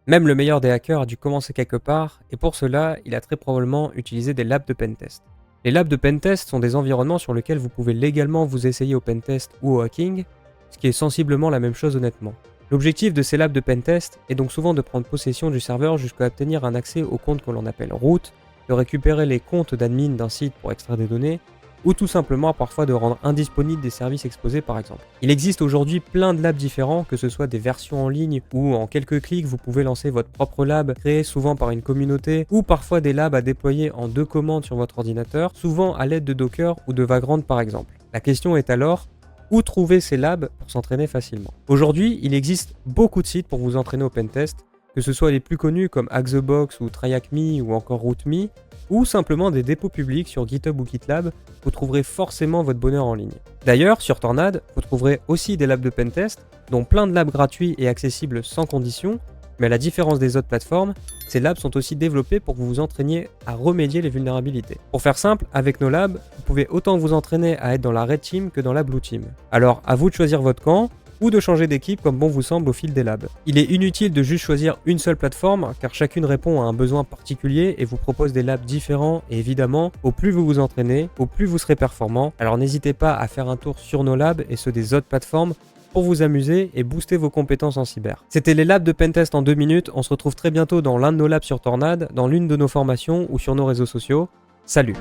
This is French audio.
Même le meilleur des hackers a dû commencer quelque part, et pour cela, il a très probablement utilisé des labs de pentest. Les labs de pentest sont des environnements sur lesquels vous pouvez légalement vous essayer au pentest ou au hacking, ce qui est sensiblement la même chose honnêtement. L'objectif de ces labs de pentest est donc souvent de prendre possession du serveur jusqu'à obtenir un accès au compte que l'on appelle root, de récupérer les comptes d'admin d'un site pour extraire des données, ou tout simplement parfois de rendre indisponibles des services exposés par exemple. Il existe aujourd'hui plein de labs différents, que ce soit des versions en ligne ou en quelques clics vous pouvez lancer votre propre lab créé souvent par une communauté, ou parfois des labs à déployer en 2 commandes sur votre ordinateur, souvent à l'aide de Docker ou de Vagrant par exemple. La question est alors, où trouver ces labs pour s'entraîner facilement? Aujourd'hui, il existe beaucoup de sites pour vous entraîner au pentest, que ce soit les plus connus comme Hack-the-Box ou TryHackMe ou encore RootMe, ou simplement des dépôts publics sur GitHub ou GitLab, vous trouverez forcément votre bonheur en ligne. D'ailleurs, sur Tornad, vous trouverez aussi des labs de pentest, dont plein de labs gratuits et accessibles sans condition, mais à la différence des autres plateformes, ces labs sont aussi développés pour que vous vous entraîniez à remédier les vulnérabilités. Pour faire simple, avec nos labs, vous pouvez autant vous entraîner à être dans la Red Team que dans la Blue Team. Alors, à vous de choisir votre camp, ou de changer d'équipe comme bon vous semble au fil des labs. Il est inutile de juste choisir une seule plateforme, car chacune répond à un besoin particulier et vous propose des labs différents, et évidemment, au plus vous vous entraînez, au plus vous serez performant. Alors n'hésitez pas à faire un tour sur nos labs et ceux des autres plateformes pour vous amuser et booster vos compétences en cyber. C'était les labs de Pentest en 2 minutes, on se retrouve très bientôt dans l'un de nos labs sur Tornad, dans l'une de nos formations ou sur nos réseaux sociaux. Salut!